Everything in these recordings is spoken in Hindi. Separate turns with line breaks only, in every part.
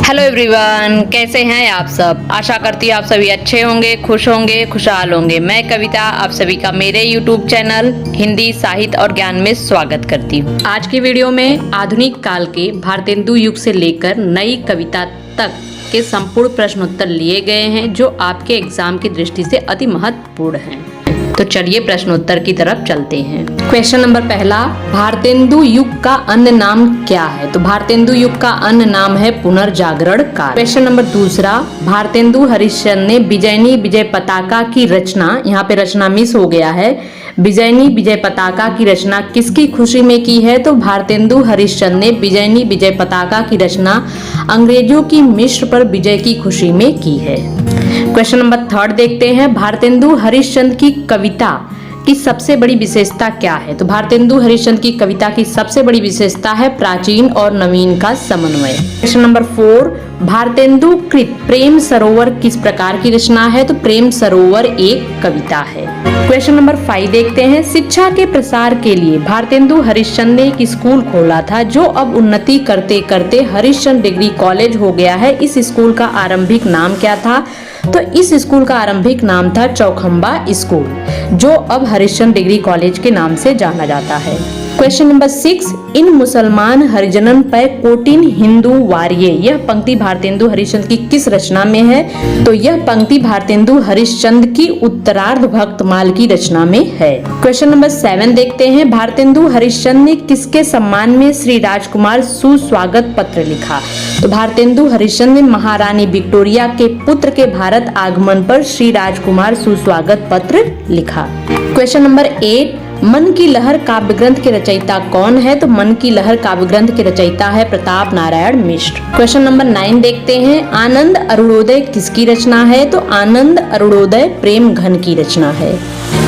हेलो एवरीवन, कैसे हैं आप सब। आशा करती हूँ आप सभी अच्छे होंगे, खुश होंगे, खुशहाल होंगे। मैं कविता आप सभी का मेरे यूट्यूब चैनल हिंदी साहित्य और ज्ञान में स्वागत करती हूँ। आज की वीडियो में आधुनिक काल के भारतेंदु युग से लेकर नई कविता तक के संपूर्ण प्रश्नोत्तर लिए गए हैं जो आपके एग्जाम की दृष्टि से अति महत्वपूर्ण हैं। तो चलिए प्रश्नोत्तर की तरफ चलते हैं। क्वेश्चन नंबर पहला, भारतेंदु युग का अन्य नाम क्या है। तो भारतेंदु युग का अन्य नाम है पुनर्जागरण काल। क्वेश्चन नंबर दूसरा, भारतेंदु हरिश्चंद्र ने विजयनी विजय पताका की रचना, यहाँ पे रचना मिस हो गया है, विजयनी विजय पताका की रचना किसकी खुशी में की है। तो भारतेंदु हरिश्चंद्र ने विजयनी विजय पताका की रचना अंग्रेजों की मिस्र पर विजय की खुशी में की है। क्वेश्चन नंबर थर्ड देखते हैं, भारतेंदु हरिश्चंद्र की कविता की सबसे बड़ी विशेषता क्या है। तो भारतेंदु हरिश्चंद्र की कविता की सबसे बड़ी विशेषता है प्राचीन और नवीन का समन्वय। क्वेश्चन नंबर 4, भारतेंदु कृत प्रेम सरोवर किस प्रकार की रचना है। तो प्रेम सरोवर एक कविता है। क्वेश्चन नंबर 5 देखते हैं, शिक्षा के प्रसार के लिए भारतेंदु हरिश्चंद्र ने एक स्कूल खोला था जो अब उन्नति करते करते हरिश्चंद्र डिग्री कॉलेज हो गया है। इस स्कूल का आरंभिक नाम क्या था। तो इस स्कूल का आरंभिक नाम था चौखंबा स्कूल, जो अब हरिश्चंद्र डिग्री कॉलेज के नाम से जाना जाता है। क्वेश्चन नंबर 6, इन मुसलमान हरिजनन पर कोटिन हिंदू वार्ये, यह पंक्ति भारतेंदु हरिश्चंद्र की किस रचना में है। तो यह पंक्ति भारतेंदु हरिश्चंद्र की उत्तरार्ध भक्तमाल की रचना में है। क्वेश्चन नंबर 7 देखते हैं, भारतेंदु हरिश्चंद्र ने किसके सम्मान में श्री राजकुमार सुस्वागत पत्र लिखा। तो भारतेंदु हरिश्चंद्र ने महारानी विक्टोरिया के पुत्र के भारत आगमन पर श्री राजकुमार सुस्वागत पत्र लिखा। क्वेश्चन नंबर 8, मन की लहर काव्य ग्रंथ के रचयिता कौन है। तो मन की लहर काव्य ग्रंथ के रचयिता है प्रताप नारायण मिश्र। क्वेश्चन नंबर 9 देखते हैं, आनंद अरुणोदय किसकी रचना है। तो आनंद अरुणोदय प्रेम घन की रचना है।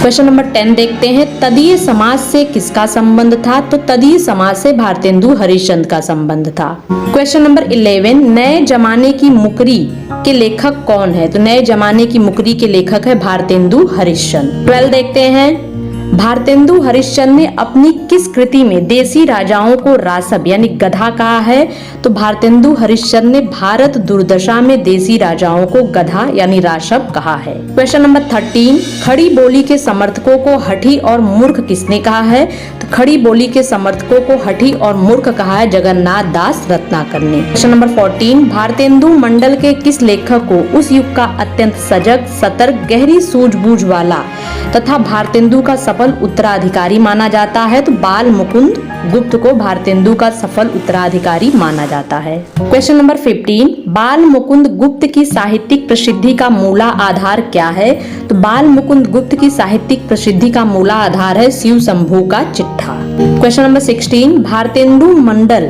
क्वेश्चन नंबर 10 देखते हैं, तदीय समाज से किसका संबंध था। तो तदीय समाज से भारतेंदु हरिश्चंद्र का संबंध था। क्वेश्चन नंबर 11, नए जमाने की मुकरी के लेखक कौन है। तो नए जमाने की मुकरी के लेखक है भारतेंदु हरिश्चंद्र। 12 देखते हैं, भारतेंदु हरिश्चंद्र ने अपनी किस कृति में देसी राजाओं को रासब यानी गधा कहा है। तो भारतेंदु हरिश्चंद्र ने भारत दुर्दशा में देसी राजाओं को गधा यानी रासब कहा है। क्वेश्चन नंबर 13, खड़ी बोली के समर्थकों को हठी और मूर्ख किसने कहा है। तो खड़ी बोली के समर्थकों को हठी और मूर्ख कहा है जगन्नाथ दास रत्नाकर ने। क्वेश्चन नंबर 14, भारतेंदु मंडल के किस लेखक को उस युग का अत्यंत सजग, सतर्क, गहरी सूझबूझ वाला तथा भारतेंदु का सफल उत्तराधिकारी माना जाता है। तो बाल मुकुंद गुप्त को भारतेंदु का सफल उत्तराधिकारी माना जाता है। क्वेश्चन नंबर 15, बाल मुकुंद गुप्त की साहित्यिक प्रसिद्धि का मूला आधार क्या है। तो बाल मुकुंद गुप्त की साहित्यिक प्रसिद्धि का मूला आधार है शिव शंभू का चिट्ठा। क्वेश्चन नंबर 16, भारतेंदु मंडल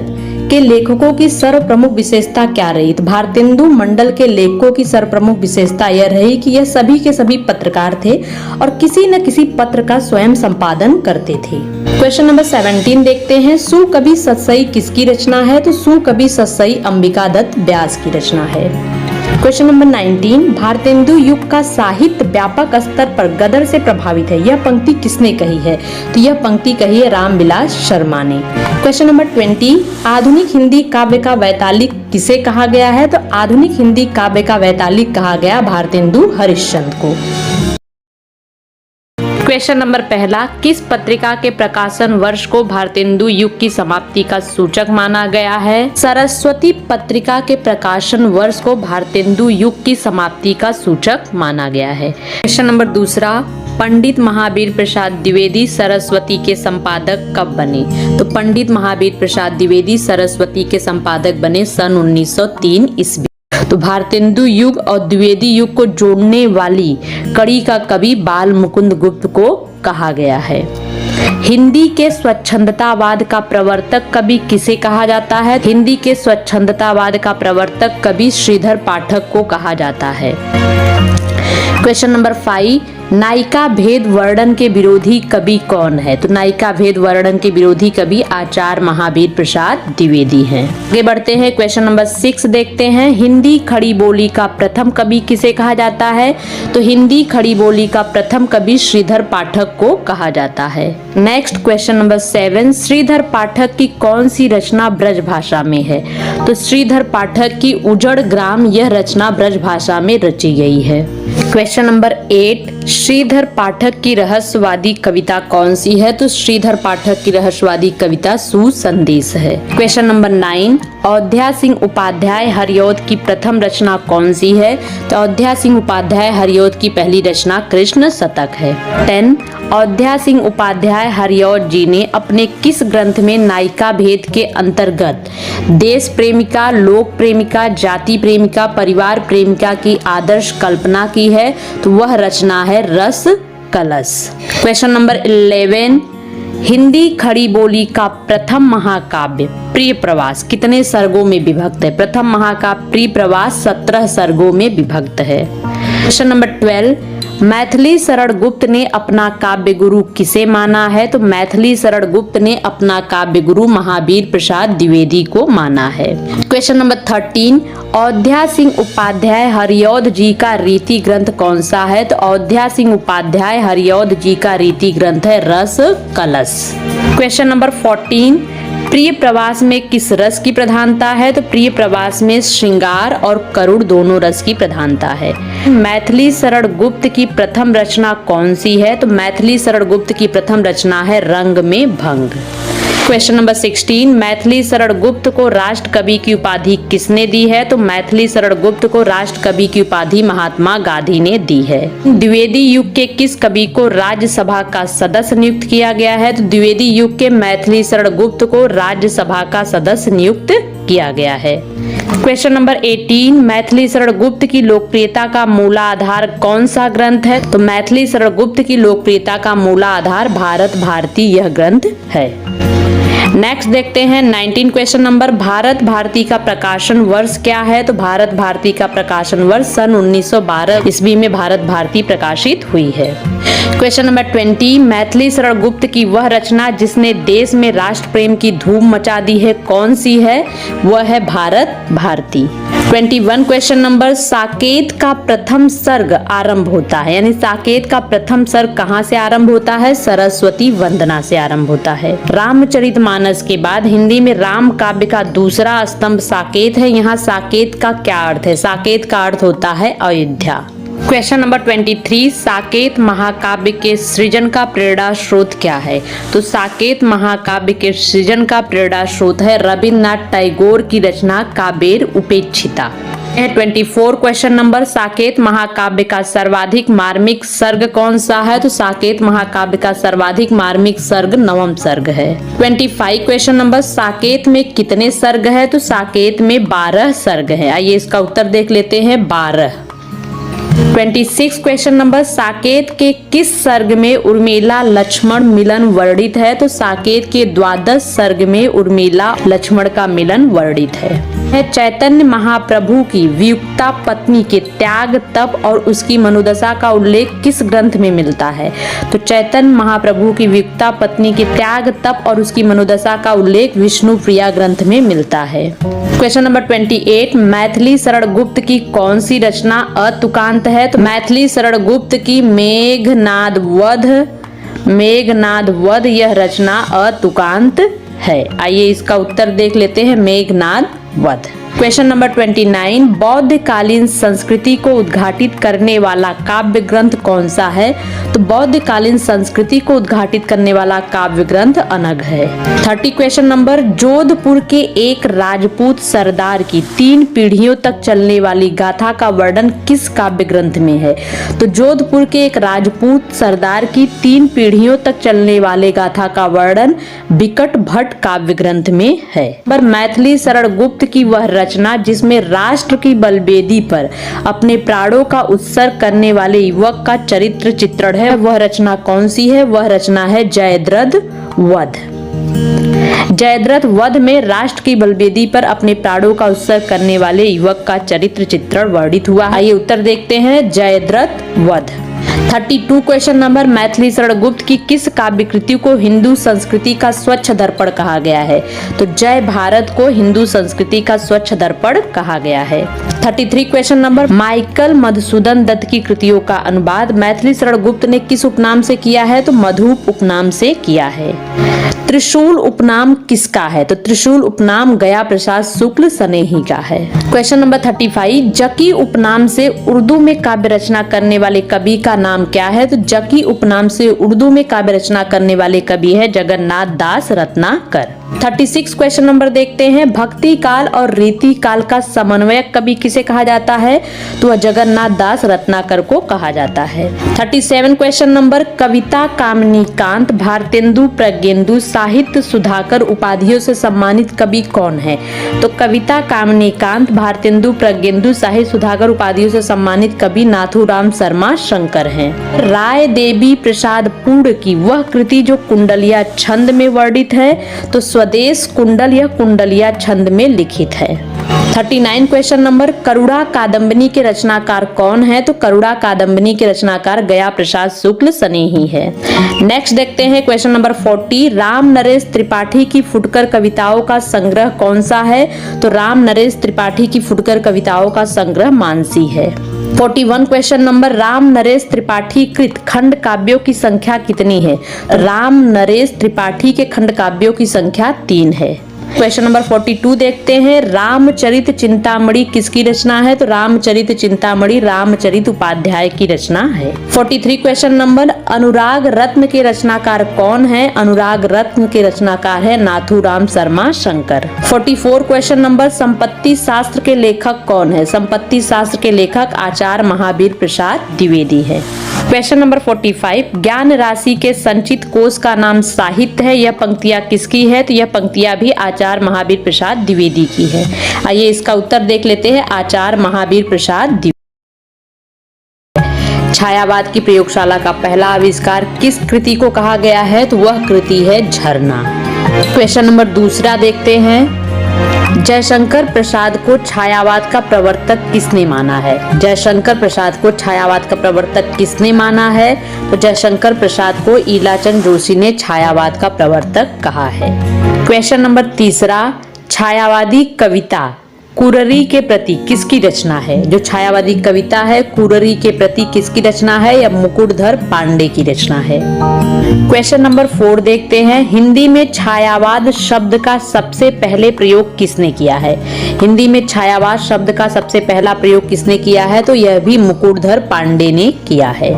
के लेखकों की सर्वप्रमुख विशेषता क्या रही। तो भारतेंदु मंडल के लेखकों की सर्वप्रमुख विशेषता यह रही कि यह सभी के सभी पत्रकार थे और किसी न किसी पत्र का स्वयं संपादन करते थे। क्वेश्चन नंबर 17 देखते हैं, सु कवि सतसई किसकी रचना है। तो सु कवि सतसई अंबिका दत्त व्यास की रचना है। क्वेश्चन नंबर 19, भारतेंदु युग का साहित्य व्यापक स्तर पर गदर से प्रभावित है, यह पंक्ति किसने कही है। तो यह पंक्ति कही है रामविलास शर्मा ने। क्वेश्चन नंबर 20, आधुनिक हिंदी काव्य का वैतालिक किसे कहा गया है। तो आधुनिक हिंदी काव्य का वैतालिक कहा गया भारतेंदु हरिश्चंद्र को। क्वेश्चन नंबर पहला, किस पत्रिका के प्रकाशन वर्ष को भारतेंदु युग की समाप्ति का सूचक माना गया है। सरस्वती पत्रिका के प्रकाशन वर्ष को भारतेंदु युग की समाप्ति का सूचक माना गया है। क्वेश्चन नंबर दूसरा, पंडित महावीर प्रसाद द्विवेदी सरस्वती के संपादक कब बने। तो पंडित महावीर प्रसाद द्विवेदी सरस्वती के संपादक बने सन 1903 ईस्वी। तो भारतेंदु युग और द्विवेदी युग को जोड़ने वाली कड़ी का कवि बाल मुकुंद गुप्त को कहा गया है। हिंदी के स्वच्छंदतावाद का प्रवर्तक कवि किसे कहा जाता है। हिंदी के स्वच्छंदतावाद का प्रवर्तक कवि श्रीधर पाठक को कहा जाता है। क्वेश्चन नंबर 5, नायिका भेद वर्णन के विरोधी कवि कौन है? तो नायिका भेद वर्णन के विरोधी कवि आचार्य महावीर प्रसाद द्विवेदी हैं। आगे बढ़ते हैं, क्वेश्चन नंबर 6 देखते हैं। हिंदी खड़ी बोली का प्रथम कवि किसे कहा जाता है? तो हिंदी खड़ी बोली का प्रथम कवि श्रीधर पाठक को कहा जाता है। नेक्स्ट क्वेश्चन नंबर 7, श्रीधर पाठक की कौन सी रचना ब्रज भाषा में है? तो श्रीधर पाठक की उजड़ ग्राम यह रचना ब्रज भाषा में रची गई है। क्वेश्चन नंबर 8, श्रीधर पाठक की रहस्यवादी कविता कौन सी है? तो श्रीधर पाठक की रहस्यवादी कविता सुसंदेश है। क्वेश्चन नंबर 9, अयोध्या सिंह उपाध्याय हरिऔध की प्रथम रचना कौन सी है? तो अयोध्या सिंह उपाध्याय हरिऔध की पहली रचना कृष्ण शतक है। 10, अयोध्या सिंह उपाध्याय हरिऔध जी ने अपने किस ग्रंथ में नायिका भेद के अंतर्गत देश प्रेमिका, लोक प्रेमिका, जाति प्रेमिका, परिवार प्रेमिका की आदर्श कल्पना की है? तो वह रचना है रस कलश। क्वेश्चन नंबर 11, हिंदी खड़ी बोली का प्रथम महाकाव्य प्रिय प्रवास कितने सर्गों में विभक्त है? प्रथम महाकाव्य प्रिय प्रवास 17 सर्गों में विभक्त है। क्वेश्चन नंबर 12, मैथिली शरण गुप्त ने अपना काव्य गुरु किसे माना है? तो मैथिली शरण गुप्त ने अपना काव्य गुरु महावीर प्रसाद द्विवेदी को माना है। क्वेश्चन नंबर 13, अयोध्या सिंह उपाध्याय हरिऔध जी का रीति ग्रंथ कौन सा है? तो अयोध्या सिंह उपाध्याय हरिऔध जी का रीति ग्रंथ है रस कलश। क्वेश्चन नंबर 14, प्रिय प्रवास में किस रस की प्रधानता है? तो प्रिय प्रवास में श्रृंगार और करुण दोनों रस की प्रधानता है। मैथिली शरण गुप्त की प्रथम रचना कौन सी है? तो मैथिली शरण गुप्त की प्रथम रचना है रंग में भंग। क्वेश्चन नंबर 16, मैथिली शरण गुप्त को राष्ट्र कवि की उपाधि किसने दी है? तो मैथिली शरण गुप्त को राष्ट्र कवि की उपाधि महात्मा गांधी ने दी है। द्विवेदी युग के किस कवि को राज्यसभा का सदस्य नियुक्त किया गया है? तो द्विवेदी युग के मैथिली शरण गुप्त को राज्यसभा का सदस्य नियुक्त किया गया है। क्वेश्चन नंबर 18, मैथिली शरण गुप्त की लोकप्रियता का मूलाधार कौन सा ग्रंथ है? तो मैथिली शरण गुप्त की लोकप्रियता का मूलाधार भारत भारती यह ग्रंथ है। नेक्स्ट देखते हैं 19 क्वेश्चन नंबर, भारत भारती का प्रकाशन वर्ष क्या है? तो भारत भारती का प्रकाशन वर्ष सन 1912 ईस्वी में भारत भारती प्रकाशित हुई है। क्वेश्चन नंबर 20, मैथिली शरण गुप्त की वह रचना जिसने देश में राष्ट्र प्रेम की धूम मचा दी है कौन सी है? वह है भारत भारती। 21 क्वेश्चन नंबर, साकेत का प्रथम सर्ग आरंभ होता है, यानी साकेत का प्रथम सर्ग कहाँ से आरंभ होता है? सरस्वती वंदना से आरंभ होता है। रामचरितमानस के बाद हिंदी में राम काव्य का दूसरा स्तंभ साकेत है। यहाँ साकेत का क्या अर्थ है? साकेत का अर्थ होता है अयोध्या। क्वेश्चन नंबर 23, साकेत महाकाव्य के सृजन का प्रेरणा स्रोत क्या है? तो साकेत महाकाव्य के सृजन का प्रेरणा स्रोत है रविन्द्रनाथ टैगोर की रचना काव्येर उपेक्षिता। 24 क्वेश्चन नंबर, साकेत महाकाव्य का सर्वाधिक मार्मिक सर्ग कौन सा है? तो साकेत महाकाव्य का सर्वाधिक मार्मिक सर्ग नवम सर्ग है। 25 क्वेश्चन नंबर, साकेत में कितने सर्ग है? तो साकेत में 12 सर्ग है। आइए इसका उत्तर देख लेते हैं, 12। 26 क्वेश्चन नंबर, साकेत के किस सर्ग में उर्मिला लक्ष्मण मिलन वर्णित है? तो साकेत के 12 सर्ग में उर्मिला लक्ष्मण का मिलन वर्णित है। चैतन्य महाप्रभु की वियुक्ता पत्नी के त्याग तप और उसकी मनोदशा का उल्लेख किस ग्रंथ में मिलता है? तो चैतन्य महाप्रभु की वियुक्ता पत्नी के त्याग तप और उसकी मनोदशा का उल्लेख विष्णु प्रिया ग्रंथ में मिलता है। क्वेश्चन नंबर 28, मैथिली शरण गुप्त की कौन सी रचना अतुकांत है? तो मैथिली शरण गुप्त की मेघनाद वध यह रचना अतुकांत है। आइए इसका उत्तर देख लेते हैं, मेघनाद वध। क्वेश्चन नंबर 29, बौद्ध कालीन संस्कृति को उद्घाटित करने वाला काव्य ग्रंथ कौन सा है? तो बौद्ध कालीन संस्कृति को उद्घाटित करने वाला काव्य ग्रंथ अनग है। 30 क्वेश्चन नंबर, जोधपुर के एक राजपूत सरदार की 3 पीढ़ियों तक चलने वाली गाथा का वर्णन किस काव्य ग्रंथ में है? तो जोधपुर के एक राजपूत सरदार की 3 पीढ़ियों तक चलने वाले गाथा का वर्णन बिकट भट्ट काव्य ग्रंथ में है। पर मैथिली शरण गुप्त की वह रचना जिसमें राष्ट्र की बलवेदी पर अपने प्राणों का उत्सर्ग करने वाले युवक का चरित्र चित्रण है, वह रचना कौन सी है? वह रचना है जयद्रथ वध। जयद्रथ वध में राष्ट्र की बलवेदी पर अपने प्राणों का उत्सर्ग करने वाले युवक का चरित्र चित्रण वर्णित हुआ है। आइए उत्तर देखते हैं, जयद्रथ वध। 32 क्वेश्चन नंबर, मैथिली शरण गुप्त की किस काव्य कृति को हिंदू संस्कृति का स्वच्छ दर्पण कहा गया है? तो जय भारत को हिंदू संस्कृति का स्वच्छ दर्पण कहा गया है। 33 क्वेश्चन नंबर, माइकल मधुसूदन दत्त की कृतियों का अनुवाद मैथिली शरण गुप्त ने किस उपनाम से किया है? तो मधुप उपनाम से किया है। त्रिशूल उपनाम किसका है? तो त्रिशूल उपनाम गया प्रसाद शुक्ल सनेही का है। क्वेश्चन नंबर 35, जकी उपनाम से उर्दू में काव्य रचना करने वाले कवि का नाम क्या है? तो जकी उपनाम से उर्दू में काव्य रचना करने वाले कवि है जगन्नाथ दास रत्नाकर। 36 क्वेश्चन नंबर देखते हैं, भक्ति काल और रीति काल का समन्वयक कवि किसे कहा जाता है? तो वह जगन्नाथ दास रत्नाकर को कहा जाता है। 37 क्वेश्चन नंबर, कविता कामिनी कांत भारतेंदु प्रज्ञेंदु साहित्य सुधाकर उपाधियों से सम्मानित कवि कौन है? तो कविता कामिनी कांत भारतेंदु प्रज्ञेंदु साहित्य सुधाकर उपाधियों से सम्मानित कवि नाथूराम शर्मा शंकर हैं। राय देवी प्रसाद पूर्ण की वह कृति जो कुंडलिया छंद में वर्णित है, तो स्वदेश कुंडल यह कुंडलिया छंद में लिखित है। 39 क्वेश्चन नंबर, करुणा कादम्बनी के रचनाकार कौन है? तो करुणा कादम्बनी के रचनाकार गया प्रसाद शुक्ल सनेही है। नेक्स्ट देखते हैं क्वेश्चन नंबर 40, राम नरेश त्रिपाठी की फुटकर कविताओं का संग्रह कौन सा है? तो राम नरेश त्रिपाठी की फुटकर कविताओं का संग्रह मानसी है। 41 क्वेश्चन नंबर, राम नरेश त्रिपाठी कृत खंड काव्यों की संख्या कितनी है? राम नरेश त्रिपाठी के खंड काव्यों की संख्या 3 है। क्वेश्चन नंबर 42 देखते हैं, रामचरित चिंतामणि किसकी रचना है? तो रामचरित चिंतामणि रामचरित उपाध्याय की रचना है। 43 क्वेश्चन नंबर, अनुराग रत्न के रचनाकार कौन है? अनुराग रत्न के रचनाकार है नाथूराम शर्मा शंकर। 44 क्वेश्चन नंबर, संपत्ति शास्त्र के लेखक कौन है? संपत्ति शास्त्र के लेखक आचार्य महावीर प्रसाद द्विवेदी है। क्वेश्चन नंबर 45, ज्ञान राशि के संचित कोश का नाम साहित्य है, यह पंक्तियां किसकी है? तो यह पंक्तियां भी आचार्य महावीर प्रसाद द्विवेदी की है। आइए इसका उत्तर देख लेते हैं, आचार्य महावीर प्रसाद द्विवेदी। छायावाद की प्रयोगशाला का पहला आविष्कार किस कृति को कहा गया है? तो वह कृति है झरना। क्वेश्चन नंबर दूसरा देखते हैं, जयशंकर प्रसाद को छायावाद का प्रवर्तक किसने माना है? जयशंकर प्रसाद को छायावाद का प्रवर्तक किसने माना है? तो जयशंकर प्रसाद को ईलाचंद जोशी ने छायावाद का प्रवर्तक कहा है। क्वेश्चन नंबर तीसरा, छायावादी कविता कुररी के प्रति किसकी रचना है? जो छायावादी कविता है कुररी के प्रति किसकी रचना है? या मुकुटधर पांडे की रचना है। क्वेश्चन नंबर 4 देखते हैं, हिंदी में छायावाद शब्द का सबसे पहले प्रयोग किसने किया है? हिंदी में छायावाद शब्द का सबसे पहला प्रयोग किसने किया है? तो यह भी मुकुटधर पांडे ने किया है।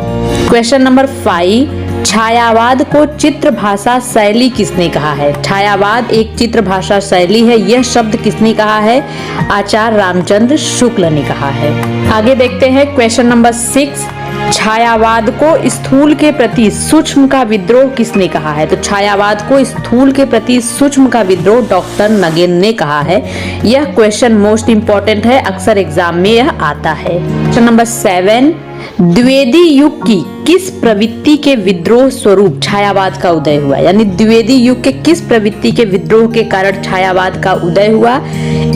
क्वेश्चन नंबर 5, छायावाद को चित्र भाषा शैली किसने कहा है? छायावाद एक चित्र भाषा शैली है, यह शब्द किसने कहा है? आचार्य रामचंद्र शुक्ल ने कहा है। आगे देखते हैं क्वेश्चन नंबर 6, छायावाद को स्थूल के प्रति सूक्ष्म का विद्रोह किसने कहा है? तो छायावाद को स्थूल के प्रति सूक्ष्म का विद्रोह डॉक्टर नगेन ने कहा है। यह क्वेश्चन मोस्ट इंपॉर्टेंट है, अक्सर एग्जाम में यह आता है। क्वेश्चन नंबर 7, द्विवेदी युग की किस प्रवृत्ति के विद्रोह स्वरूप छायावाद का उदय हुआ? यानी द्विवेदी युग के किस प्रवृत्ति के विद्रोह के कारण छायावाद का उदय हुआ?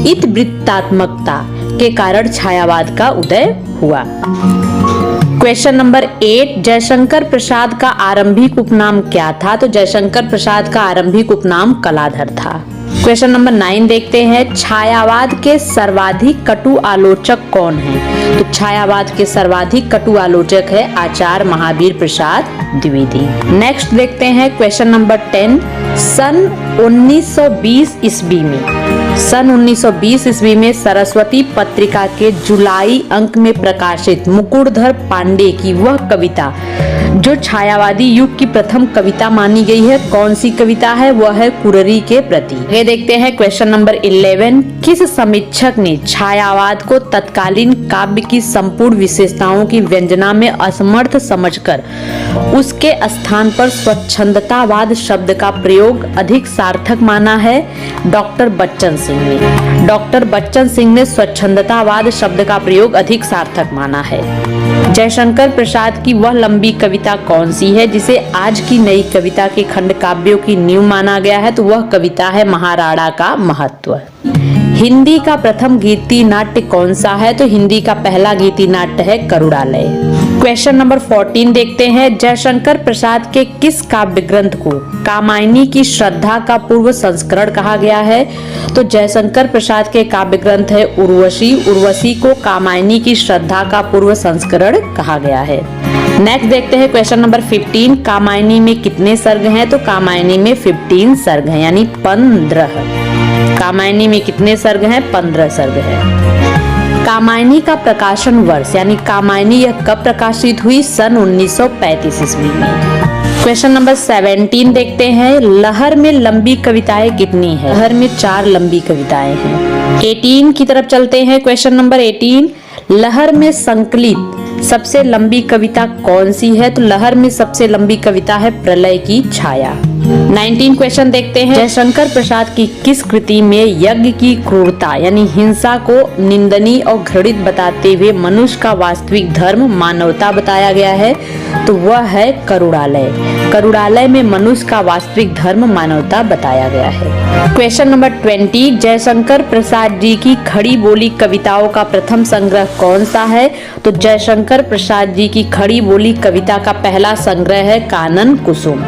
इतिवृत्तात्मकता के कारण छायावाद का उदय हुआ। क्वेश्चन नंबर 8, जयशंकर प्रसाद का आरंभिक उपनाम क्या था? तो जयशंकर प्रसाद का आरंभिक उपनाम कलाधर था। क्वेश्चन नंबर 9 देखते हैं, छायावाद के सर्वाधिक कटु आलोचक कौन है? तो छायावाद के सर्वाधिक कटु आलोचक है आचार्य महावीर प्रसाद द्विवेदी। नेक्स्ट देखते हैं क्वेश्चन नंबर 10, सन 1920 ईस्वी में सरस्वती पत्रिका के जुलाई अंक में प्रकाशित मुकुटधर पांडे की वह कविता जो छायावादी युग की प्रथम कविता मानी गई है, कौन सी कविता है? वह है कुररी के प्रति। ये देखते हैं क्वेश्चन नंबर 11, किस समीक्षक ने छायावाद को तत्कालीन काव्य की संपूर्ण विशेषताओं की व्यंजना में असमर्थ समझकर उसके स्थान पर स्वच्छंदतावाद शब्द का प्रयोग अधिक सार्थक माना है? डॉक्टर बच्चन सिंह ने। डॉक्टर बच्चन सिंह ने स्वच्छंदतावाद शब्द का प्रयोग अधिक सार्थक माना है। जयशंकर प्रसाद की वह लंबी कविता कविता कौन सी है जिसे आज की नई कविता के खंड काव्यों की नींव माना गया है? तो वह कविता है महाराणा का महत्व। हिंदी का प्रथम गीति नाट्य कौन सा है? तो हिंदी का पहला गीति नाट्य है करुणालय। क्वेश्चन नंबर 14 देखते हैं। जयशंकर प्रसाद के किस काव्य ग्रंथ को कामायनी की श्रद्धा का पूर्व संस्करण कहा गया है? तो जयशंकर प्रसाद के काव्य ग्रंथ है उर्वशी। उर्वशी को कामायनी की श्रद्धा का पूर्व संस्करण कहा गया है। नेक्स्ट देखते हैं क्वेश्चन नंबर 15। कामायनी में कितने सर्ग हैं? तो कामायनी में 15 सर्ग हैं, यानी 15। कामायनी में कितने सर्ग हैं? 15 सर्ग हैं। कामायनी का प्रकाशन वर्ष यानी कामायनी यह कब प्रकाशित हुई? सन 1935 ईस्वी में। क्वेश्चन नंबर 17 देखते हैं। लहर में लंबी कविताएं कितनी है? लहर में 4 लंबी कविताएं हैं। 18 की तरफ चलते हैं। Question number 18। लहर में संकलित सबसे लंबी कविता कौन सी है? तो लहर में सबसे लंबी कविता है प्रलय की छाया। 19 क्वेश्चन देखते हैं। जयशंकर प्रसाद की किस कृति में यज्ञ की क्रूरता यानी हिंसा को निंदनीय और घृणित बताते हुए मनुष्य का वास्तविक धर्म मानवता बताया गया है? तो वह है करुणालय। करुणालय में मनुष्य का वास्तविक धर्म मानवता बताया गया है। Question number 20। जयशंकर प्रसाद जी की खड़ी बोली कविताओं का प्रथम संग्रह कौन सा है? तो जयशंकर प्रसाद जी की खड़ी बोली कविता का पहला संग्रह है कानन कुसुम।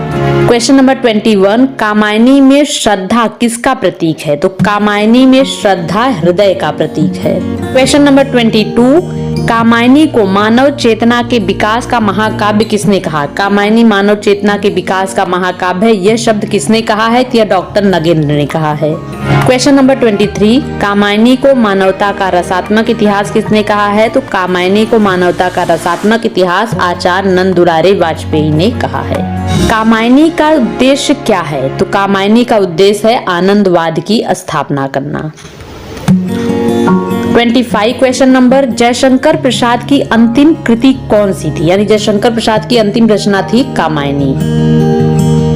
Question number 21। कामायनी में श्रद्धा किसका प्रतीक है? तो कामायनी में श्रद्धा हृदय का प्रतीक है। Question number 22। कामायनी को मानव चेतना के विकास का महाकाव्य किसने कहा? कामायनी मानव चेतना के विकास का महाकाव्य है। यह शब्द किसने कहा है? यह डॉक्टर नगेंद्र ने कहा है। Question number 23। कामायनी को मानवता का रसात्मक इतिहास किसने कहा है? तो कामायनी को मानवता का रसात्मक इतिहास आचार्य नंद दुलारे वाजपेयी ने कहा है। कामायनी का उद्देश्य क्या है? तो कामायनी का उद्देश्य है आनंदवाद की स्थापना करना। 25 क्वेश्चन नंबर। जयशंकर प्रसाद की अंतिम कृति कौन सी थी? यानी जयशंकर प्रसाद की अंतिम रचना थी कामायनी।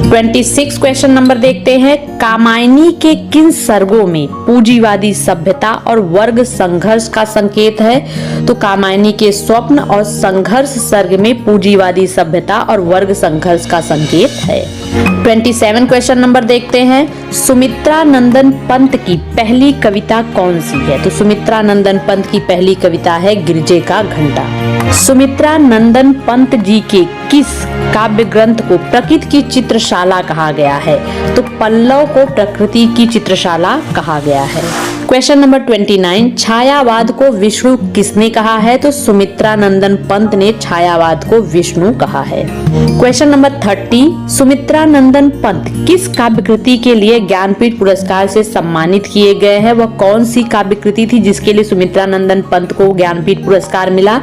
26 क्वेश्चन नंबर देखते हैं। कामायनी के किन सर्गों में पूंजीवादी सभ्यता और वर्ग संघर्ष का संकेत है? तो कामायनी के स्वप्न और संघर्ष सर्ग में पूंजीवादी सभ्यता और वर्ग संघर्ष का संकेत है। 27 क्वेश्चन नंबर देखते हैं। सुमित्रा नंदन पंत की पहली कविता कौन सी है? तो सुमित्रा नंदन पंत की पहली कविता है गिरजे का घंटा। सुमित्रा नंदन पंत जी के किस काव्य ग्रंथ को प्रकृति की चित्रशाला कहा गया है? तो पल्लव को प्रकृति की चित्रशाला कहा गया है। Question number 29। छायावाद को विष्णु किसने कहा है? तो सुमित्रा नंदन पंत ने छायावाद को विष्णु कहा है। Question number 30। सुमित्रा नंदन पंत किस काव्य कृति के लिए ज्ञानपीठ पुरस्कार से सम्मानित किए गए हैं? वह कौन सी काव्य कृति थी जिसके लिए सुमित्रा नंदन पंत को ज्ञानपीठ पुरस्कार मिला?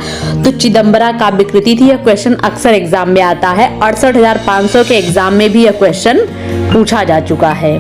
तो चिदम्बरा काव्य कृति थी। यह क्वेश्चन अक्सर एग्जाम में आता है। 68,500 के एग्जाम में भी यह क्वेश्चन पूछा जा चुका है।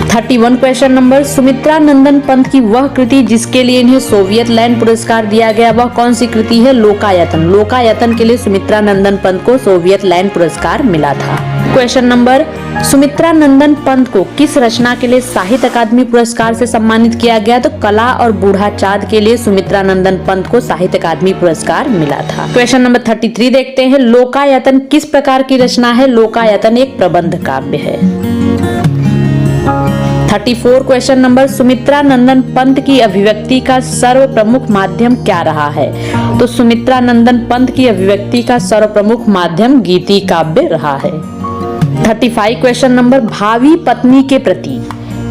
31 question number. Sumitranandan Pant की वह कृति जिसके लिए इन्हें सोवियत लैंड पुरस्कार दिया गया वह कौन सी कृति है? लोकायतन। लोकायतन के लिए सुमित्रा नंदन पंत को सोवियत लैंड पुरस्कार मिला था। Question number. Sumitranandan Pant को किस रचना के लिए साहित्य अकादमी पुरस्कार से सम्मानित किया गया? तो कला और बूढ़ा चाँद के लिए सुमित्रा नंदन पंत को साहित्य अकादमी पुरस्कार मिला था। क्वेश्चन नंबर 33 देखते हैं। लोकायतन किस प्रकार की रचना है? लोकायतन एक प्रबंध काव्य है। 34 question number. Sumitranandan Pant की अभिव्यक्ति का सर्व प्रमुख माध्यम क्या रहा है? तो सुमित्रा नंदन पंत की अभिव्यक्ति का सर्व प्रमुख माध्यम गीति काव्य रहा है। 35 क्वेश्चन नंबर। भावी पत्नी के प्रति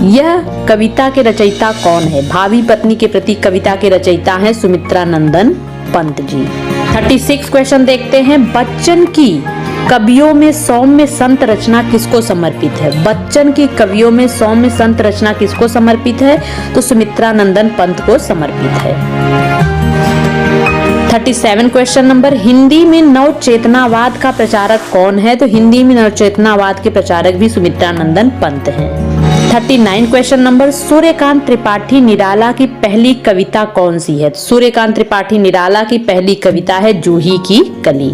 यह कविता के रचयिता कौन है? भावी पत्नी के प्रति कविता के रचयिता हैं सुमित्रा नंदन पंत जी। 36 क्वेश्चन देखते हैं। बच्चन की कवियों में सौम्य संत रचना किसको समर्पित है? बच्चन की कवियों में सौम्य संत रचना किसको समर्पित है? तो सुमित्रा नंदन पंत को समर्पित है। 37 क्वेश्चन नंबर। हिंदी में नवचेतनावाद का प्रचारक कौन है? तो हिंदी में नवचेतनावाद के प्रचारक भी सुमित्रा नंदन पंत हैं। 39 क्वेश्चन नंबर, सूर्यकांत त्रिपाठी निराला की पहली कविता कौन सी है? सूर्यकांत त्रिपाठी निराला की पहली कविता है जूही की कली।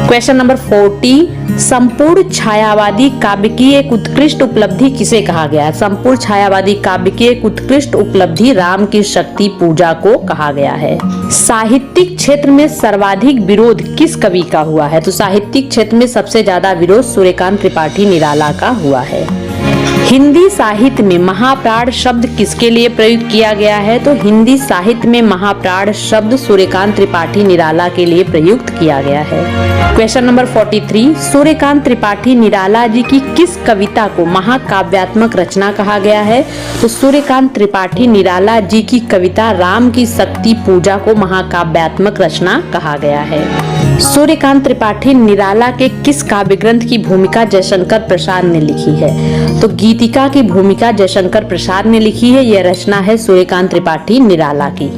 क्वेश्चन नंबर 40, संपूर्ण छायावादी काव्य की एक उत्कृष्ट उपलब्धि किसे कहा गया है? संपूर्ण छायावादी काव्य की एक उत्कृष्ट उपलब्धि राम की शक्ति पूजा को कहा गया है। साहित्यिक क्षेत्र में सर्वाधिक विरोध किस कवि का हुआ है? तो साहित्यिक क्षेत्र में सबसे ज्यादा विरोध सूर्यकांत त्रिपाठी निराला का हुआ है। हिंदी साहित्य में महाप्राण शब्द किसके लिए प्रयुक्त किया गया है? तो हिंदी साहित्य में महाप्राण शब्द सूर्यकांत त्रिपाठी निराला के लिए प्रयुक्त किया गया है। क्वेश्चन नंबर 43, सूर्यकांत त्रिपाठी निराला जी की किस कविता को महाकाव्यात्मक रचना कहा गया है? तो सूर्यकांत त्रिपाठी निराला जी की कविता राम की शक्ति पूजा को महाकाव्यात्मक रचना कहा गया है। सूर्यकांत त्रिपाठी निराला के किस काव्य ग्रंथ की भूमिका जयशंकर प्रसाद ने लिखी है? तो गीतिका की भूमिका जयशंकर प्रसाद ने लिखी है। यह रचना है सूर्यकांत त्रिपाठी निराला की।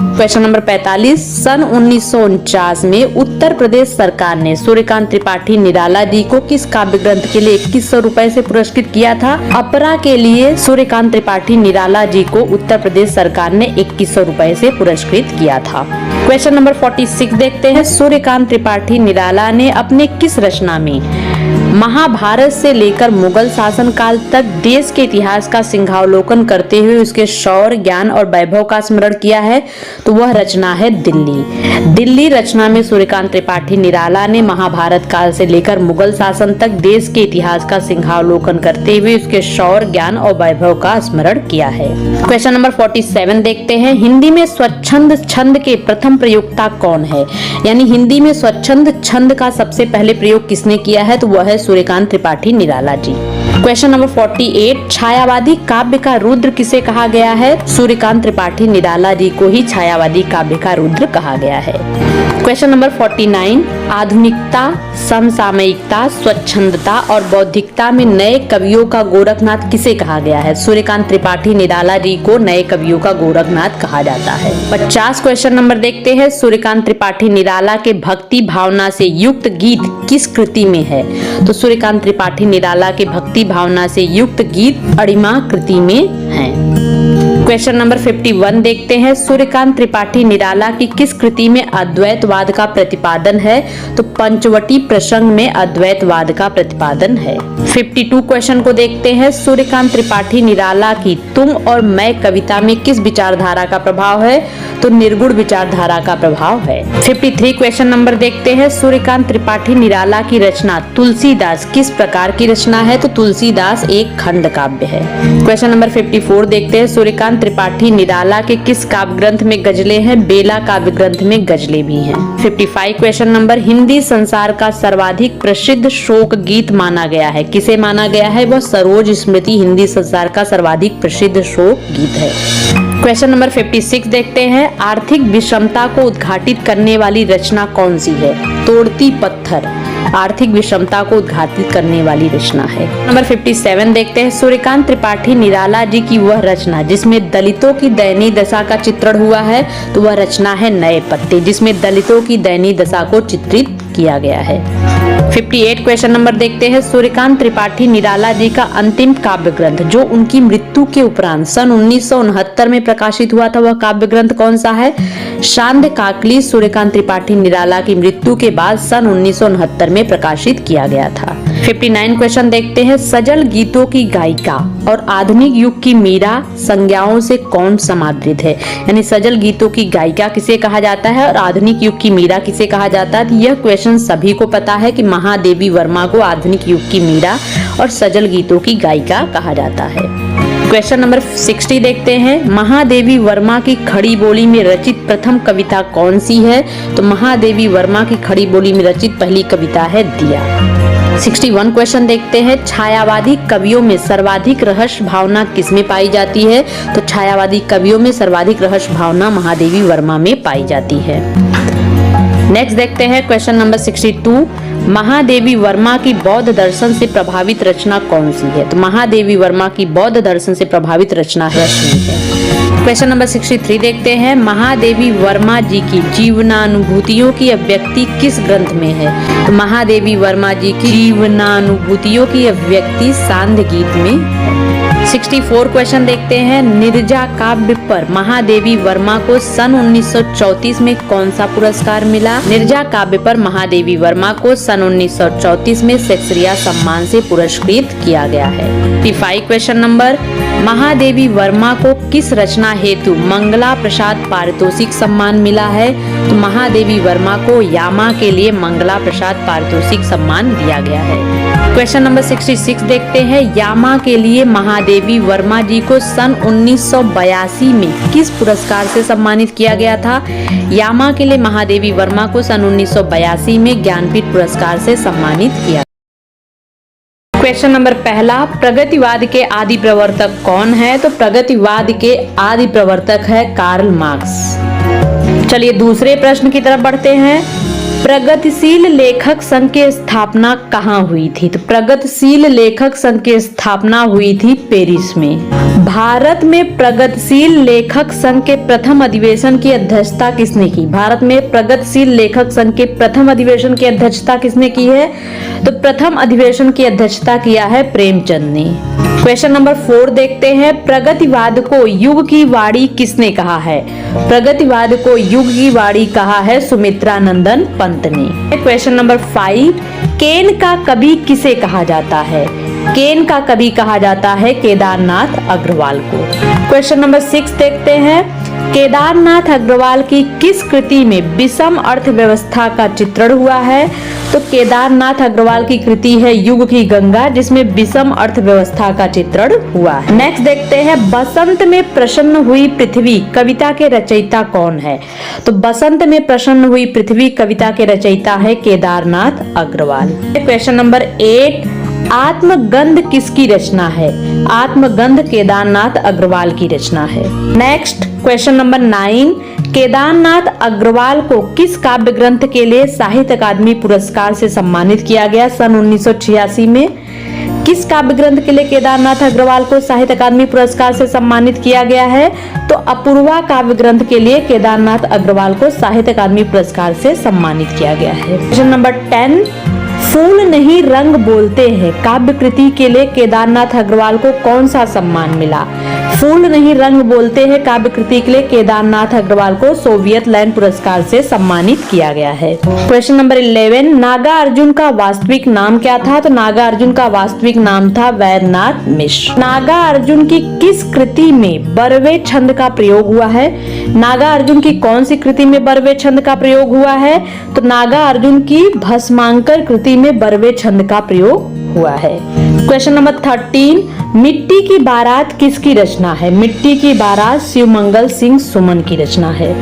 क्वेश्चन नंबर 45, सन 1949 में उत्तर प्रदेश सरकार ने सूर्यकांत त्रिपाठी निराला जी को किस काव्य ग्रंथ के लिए 2100 रुपए से पुरस्कृत किया था? अपरा के लिए सूर्यकांत त्रिपाठी निराला जी को उत्तर प्रदेश सरकार ने 2100 रुपए से पुरस्कृत किया था। क्वेश्चन नंबर 46 देखते हैं, सूर्यकांत त्रिपाठी निराला ने अपने किस रचना में महाभारत से लेकर मुगल शासन काल तक देश के इतिहास का सिंहावलोकन करते हुए उसके शौर्य, ज्ञान और वैभव का स्मरण किया है? तो वह रचना है दिल्ली। दिल्ली रचना में सूर्यकांत त्रिपाठी निराला ने महाभारत काल से लेकर मुगल शासन तक देश के इतिहास का सिंहावलोकन करते हुए उसके शौर्य, ज्ञान और वैभव का स्मरण किया है। क्वेश्चन नंबर 47 देखते हैं, हिंदी में स्वच्छंद छंद के प्रथम प्रयोक्ता कौन है? यानी हिंदी में स्वच्छंद छंद का सबसे पहले प्रयोग किसने किया है? तो वह है सूर्यकांत त्रिपाठी निराला जी। क्वेश्चन नंबर 48, छायावादी काव्य का रुद्र किसे कहा गया है? सूर्यकांत त्रिपाठी निराला जी को ही छायावादी काव्य का रुद्र कहा गया है। क्वेश्चन नंबर 49, आधुनिकता, समसामयिकता, स्वच्छंदता और बौद्धिकता में नए कवियों का गोरखनाथ किसे कहा गया है? सूर्यकांत त्रिपाठी निराला जी को नए कवियों का गोरखनाथ कहा जाता है। 50 क्वेश्चन नंबर देखते हैं, सूर्यकांत त्रिपाठी निराला के भक्ति भावना से युक्त गीत किस कृति में है? तो सूर्यकांत त्रिपाठी निराला के भक्ति भावना से युक्त गीत अड़िमा कृति में है। क्वेश्चन नंबर 51 देखते हैं, सूर्यकांत त्रिपाठी निराला की किस कृति में अद्वैतवाद का प्रतिपादन है? तो पंचवटी प्रसंग में अद्वैतवाद का प्रतिपादन है। 52 क्वेश्चन को देखते हैं, सूर्यकांत त्रिपाठी निराला की तुम और मैं कविता में किस विचारधारा का प्रभाव है? तो निर्गुण विचारधारा का प्रभाव है। 53 क्वेश्चन नंबर देखते हैं, सूर्यकांत त्रिपाठी निराला की रचना तुलसीदास किस प्रकार की रचना है? तो तुलसीदास एक खंड काव्य है। क्वेश्चन नंबर 54 देखते हैं, सूर्यकांत त्रिपाठी निराला के किस काव्य ग्रंथ में गजलें हैं? बेला काव्य ग्रंथ में गजलें भी हैं। 55 क्वेश्चन नंबर, हिंदी संसार का सर्वाधिक प्रसिद्ध शोक गीत माना गया है, किसे माना गया है? वह सरोज स्मृति हिंदी संसार का सर्वाधिक प्रसिद्ध शोक गीत है। क्वेश्चन नंबर 56 देखते हैं, आर्थिक विषमता को उद्घाटित करने वाली रचना कौन सी है? तोड़ती पत्थर आर्थिक विषमता को उद्घाटित करने वाली रचना है। नंबर 57 देखते हैं, सूर्यकांत त्रिपाठी निराला जी की वह रचना जिसमें दलितों की दयनीय दशा का चित्रण हुआ है, तो वह रचना है नए पत्ते, जिसमें दलितों की दयनीय दशा को चित्रित किया गया है। 58 क्वेश्चन नंबर देखते हैं, सूर्यकांत त्रिपाठी निराला जी का अंतिम काव्य ग्रंथ जो उनकी मृत्यु के उपरांत सन 1969 में प्रकाशित हुआ था, वह काव्य ग्रंथ कौन सा है? शांत काकली सूर्यकांत त्रिपाठी निराला की मृत्यु के बाद सन 1969 में प्रकाशित किया गया था। 59 क्वेश्चन देखते हैं, सजल गीतों की गायिका और आधुनिक युग की मीरा संज्ञाओं से कौन समादृत है? यानी सजल गीतों की गायिका किसे कहा जाता है और आधुनिक युग की मीरा किसे कहा जाता है? तो यह क्वेश्चन सभी को पता है कि महादेवी वर्मा को आधुनिक युग की मीरा और सजल गीतों की गायिका कहा जाता है। क्वेश्चन नंबर 60 देखते हैं, महादेवी वर्मा की खड़ी बोली में रचित प्रथम कविता कौन सी है? तो महादेवी वर्मा की खड़ी बोली में रचित पहली कविता है दिया। 61 क्वेश्चन देखते हैं, छायावादी कवियों में सर्वाधिक रहस्य भावना किसमें पाई जाती है? तो छायावादी कवियों में सर्वाधिक रहस्य भावना महादेवी वर्मा में पाई जाती है। नेक्स्ट देखते हैं क्वेश्चन नंबर 62, महादेवी वर्मा की बौद्ध दर्शन से प्रभावित रचना कौन सी है? तो महादेवी वर्मा की बौद्ध दर्शन से प्रभावित रचना है क्वेश्चन नंबर 63 देखते हैं, महादेवी वर्मा जी की जीवनानुभूतियों की अभिव्यक्ति किस ग्रंथ में है? तो महादेवी वर्मा जी की जीवनानुभूतियों की अभिव्यक्ति सांध्य गीत में है। 64 क्वेश्चन देखते हैं। नीरजा काव्य पर महादेवी वर्मा को सन 1934 में कौन सा पुरस्कार मिला? नीरजा काव्य पर महादेवी वर्मा को सन 1934 में शेक्सपियर सम्मान से पुरस्कृत किया गया है। 55 क्वेश्चन नंबर, महादेवी वर्मा को किस रचना हेतु मंगला प्रसाद पारितोषिक सम्मान मिला है? तो महादेवी वर्मा को यामा के लिए मंगला प्रसाद पारितोषिक सम्मान दिया गया है। क्वेश्चन नंबर 66 देखते हैं। यामा के लिए महादेवी वर्मा जी को सन 1982 में किस पुरस्कार से सम्मानित किया गया था? यामा के लिए महादेवी वर्मा को सन 1982 में ज्ञानपीठ पुरस्कार से सम्मानित किया। क्वेश्चन नंबर पहला, प्रगतिवाद के आदि प्रवर्तक कौन है? तो प्रगतिवाद के आदि प्रवर्तक है कार्ल मार्क्स। चलिए दूसरे प्रश्न की तरफ बढ़ते हैं। प्रगतिशील लेखक संघ की स्थापना कहाँ हुई थी? तो प्रगतिशील लेखक संघ की स्थापना हुई थी पेरिस में। भारत में प्रगतिशील लेखक संघ के प्रथम अधिवेशन की अध्यक्षता किसने की? भारत में प्रगतिशील लेखक संघ के प्रथम अधिवेशन की अध्यक्षता किसने की है? तो प्रथम अधिवेशन की अध्यक्षता किया है प्रेमचंद ने। क्वेश्चन नंबर 4 देखते हैं। प्रगतिवाद को युग की वाणी किसने कहा है? प्रगतिवाद को युग की वाणी कहा है सुमित्रानंदन पंत ने। क्वेश्चन नंबर 5, केन का कवि किसे कहा जाता है? केन का कवि कहा जाता है केदारनाथ अग्रवाल को। क्वेश्चन नंबर 6 देखते हैं। केदारनाथ अग्रवाल की किस कृति में विषम अर्थव्यवस्था का चित्रण हुआ है? तो केदारनाथ अग्रवाल की कृति है युग की गंगा, जिसमें विषम अर्थव्यवस्था का चित्रण हुआ है। नेक्स्ट देखते हैं। बसंत में प्रसन्न हुई पृथ्वी कविता के रचयिता कौन है? तो बसंत में प्रसन्न हुई पृथ्वी कविता के रचयिता है केदारनाथ अग्रवाल। क्वेश्चन नंबर 8, आत्मगंध किसकी रचना है? आत्मगंध केदारनाथ अग्रवाल की रचना है। Next question number 9, Kedarnath Agrawal को किस काव्य ग्रंथ के लिए साहित्य अकादमी पुरस्कार से सम्मानित किया गया सन 1986 में? किस काव्य ग्रंथ के लिए केदारनाथ अग्रवाल को साहित्य अकादमी पुरस्कार से सम्मानित किया गया है? तो अपूर्वा काव्य ग्रंथ के लिए केदारनाथ अग्रवाल को साहित्य अकादमी पुरस्कार से सम्मानित किया गया है। क्वेश्चन नंबर 10, फूल नहीं रंग बोलते हैं काव्य कृति के लिए केदारनाथ अग्रवाल को कौन सा सम्मान मिला? फूल नहीं रंग बोलते हैं काव्य कृति के लिए केदारनाथ अग्रवाल को सोवियत लैंड पुरस्कार से सम्मानित किया गया है। क्वेश्चन नंबर 11, नागा अर्जुन का वास्तविक नाम क्या था? तो नागा अर्जुन का वास्तविक नाम था वैद्यनाथ मिश्र। नागा अर्जुन की किस कृति में बरवे छंद का प्रयोग हुआ है? नागा अर्जुन की कौन सी कृति में बरवे छंद का प्रयोग हुआ है? तो नागा अर्जुन की भस्मांकर कृति में बरवे छंद का प्रयोग हुआ है। क्वेश्चन नंबर 13, मिट्टी की बारात किसकी रचना है? मिट्टी की बारात शिवमंगल सिंह सुमन की रचना है।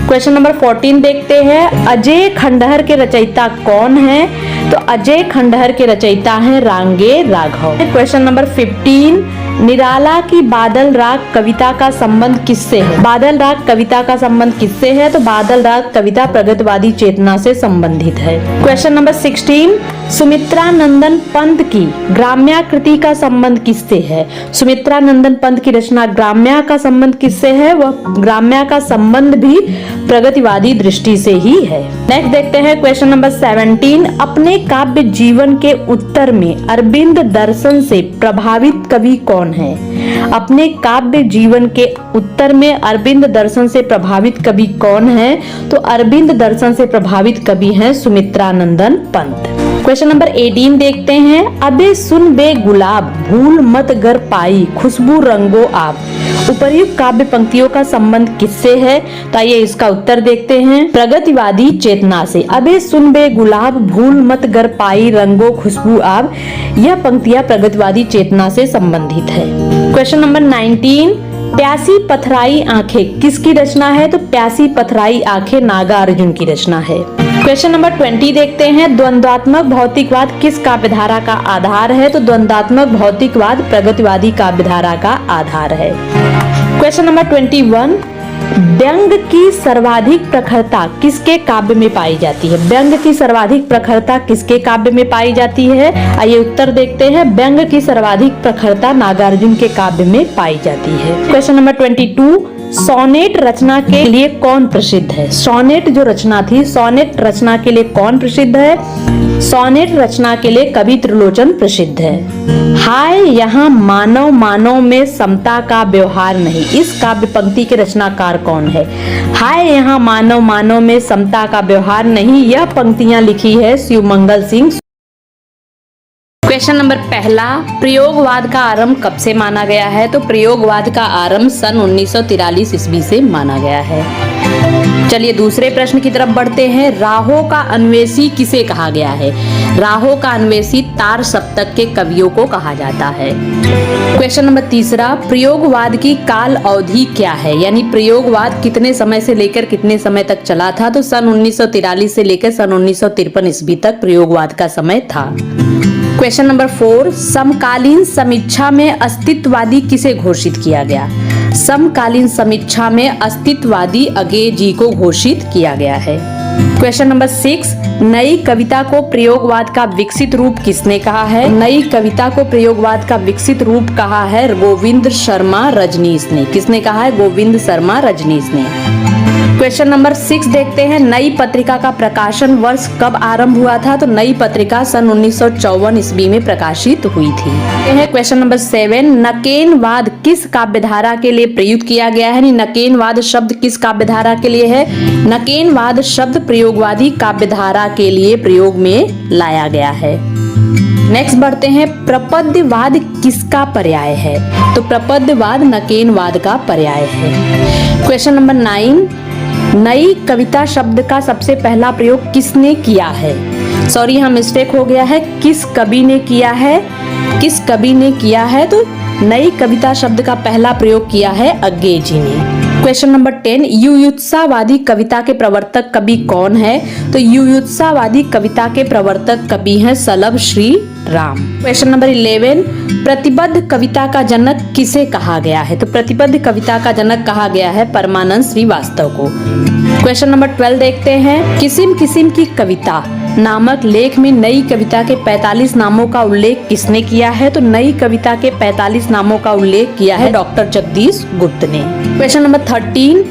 क्वेश्चन नंबर 14 देखते हैं। अजय खंडहर के रचयिता कौन है? तो अजय खंडहर के रचयिता हैं रांगे राघव। क्वेश्चन नंबर 15, निराला की बादल राग कविता का संबंध किससे है? बादल राग कविता का संबंध किससे है? तो बादल राग कविता प्रगतिवादी चेतना से संबंधित है। क्वेश्चन नंबर 16, सुमित्रानंदन पंत की ग्राम्याकृति का संबंध किससे है? सुमित्रानंदन पंत की रचना ग्राम्या का संबंध किससे है? वह ग्राम्या का संबंध भी प्रगतिवादी दृष्टि से ही है। नेक्स्ट देखते हैं क्वेश्चन नंबर 17, अपने काव्य जीवन के उत्तर में अरविंद दर्शन से प्रभावित कवि कौन है? अपने काव्य जीवन के उत्तर में अरविंद दर्शन से प्रभावित कवि कौन है? तो अरविंद दर्शन से प्रभावित कवि हैं सुमित्रानंदन पंत। क्वेश्चन नंबर 18 देखते हैं। अबे सुन बे गुलाब भूल मत गर पाई खुशबू रंगो आप, उपर्युक्त काव्य पंक्तियों का संबंध किससे है? तो आइए इसका उत्तर देखते हैं, प्रगतिवादी चेतना से। अबे सुन बे गुलाब भूल मत गर पाई रंगो खुशबू आप, यह पंक्तियां प्रगतिवादी चेतना से संबंधित है। क्वेश्चन नंबर 19, प्यासी पथराई आंखें किसकी रचना है? तो प्यासी पथराई आंखें नागा अर्जुन की रचना है। क्वेश्चन नंबर 20 देखते हैं। द्वंद्वात्मक भौतिकवाद किस काव्यधारा का आधार है? तो द्वंद्वात्मक भौतिकवाद प्रगतिवादी काव्यधारा का आधार है। क्वेश्चन नंबर 21, व्यंग की सर्वाधिक प्रखरता किसके काव्य में पाई जाती है? व्यंग की सर्वाधिक प्रखरता किसके काव्य में पाई जाती है? आइए उत्तर देखते हैं। व्यंग की सर्वाधिक प्रखरता नागार्जुन के काव्य में पाई जाती है। क्वेश्चन नंबर 22, सोनेट रचना के लिए कौन प्रसिद्ध है? सोनेट जो रचना थी, सोनेट रचना के लिए कौन प्रसिद्ध है? सोनेट रचना के लिए कवि त्रिलोचन प्रसिद्ध है। हाय यहाँ मानव मानव में समता का व्यवहार नहीं, इस काव्य पंक्ति के रचनाकार कौन है? हाय यहाँ मानव मानव में समता का व्यवहार नहीं, यह पंक्तियां लिखी है शिवमंगल सिंह। क्वेश्चन नंबर पहला, प्रयोगवाद का आरंभ कब से माना गया है? तो प्रयोगवाद का आरंभ सन 1943 ईस्वी से माना गया है। चलिए दूसरे प्रश्न की तरफ बढ़ते हैं। राहो का अन्वेषी किसे कहा गया है? राहो का अन्वेषी तार सप्तक के कवियों को कहा जाता है। क्वेश्चन नंबर तीसरा, प्रयोगवाद की काल अवधि क्या है? यानी प्रयोगवाद कितने समय से लेकर कितने समय तक चला था? तो सन 1943 से लेकर सन 1953 ईस्वी तक प्रयोगवाद का समय था। क्वेश्चन नंबर 4, समकालीन समीक्षा में अस्तित्ववादी किसे घोषित किया गया? समकालीन समीक्षा में अस्तित्ववादी अगे जी को घोषित किया गया है। क्वेश्चन नंबर 6, नई कविता को प्रयोगवाद का विकसित रूप किसने कहा है? नई कविता को प्रयोगवाद का विकसित रूप कहा है गोविंद शर्मा रजनीश ने। किसने कहा है? गोविंद शर्मा रजनीश ने। क्वेश्चन नंबर 6 देखते हैं, नई पत्रिका का प्रकाशन वर्ष कब आरंभ हुआ था? तो नई पत्रिका सन 1954 ईस्वी में प्रकाशित हुई थी। क्वेश्चन नंबर 7, नकेनवाद किस काव्यधारा के लिए प्रयुक्त किया गया है? नकेनवाद शब्द किस काव्यधारा के लिए है? नकेनवाद शब्द प्रयोगवादी काव्यधारा के लिए प्रयोग में लाया गया है। नेक्स्ट बढ़ते हैं, प्रपद्यवाद किसका पर्याय है? तो प्रपद्यवाद नकेनवाद का पर्याय है। क्वेश्चन नंबर 9, नई कविता शब्द का सबसे पहला प्रयोग किसने किया है? सॉरी यहाँ मिस्टेक हो गया है, किस कवि ने किया है? किस कवि ने किया है? तो नई कविता शब्द का पहला प्रयोग किया है अज्ञे जी ने। क्वेश्चन नंबर 10, युयुत्सावादी कविता के प्रवर्तक कवि कौन है? तो युयुत्सावादी कविता के प्रवर्तक कवि हैं सलभ श्री राम। क्वेश्चन नंबर 11, प्रतिबद्ध कविता का जनक किसे कहा गया है? तो प्रतिबद्ध कविता का जनक कहा गया है परमानंद श्रीवास्तव को। क्वेश्चन नंबर 12 देखते हैं, किसिम किसिम की कविता नामक लेख में नई कविता के 45 नामों का उल्लेख किसने किया है? तो नई कविता के 45 नामों का उल्लेख किया है डॉक्टर जगदीश गुप्त ने। क्वेश्चन नंबर 13,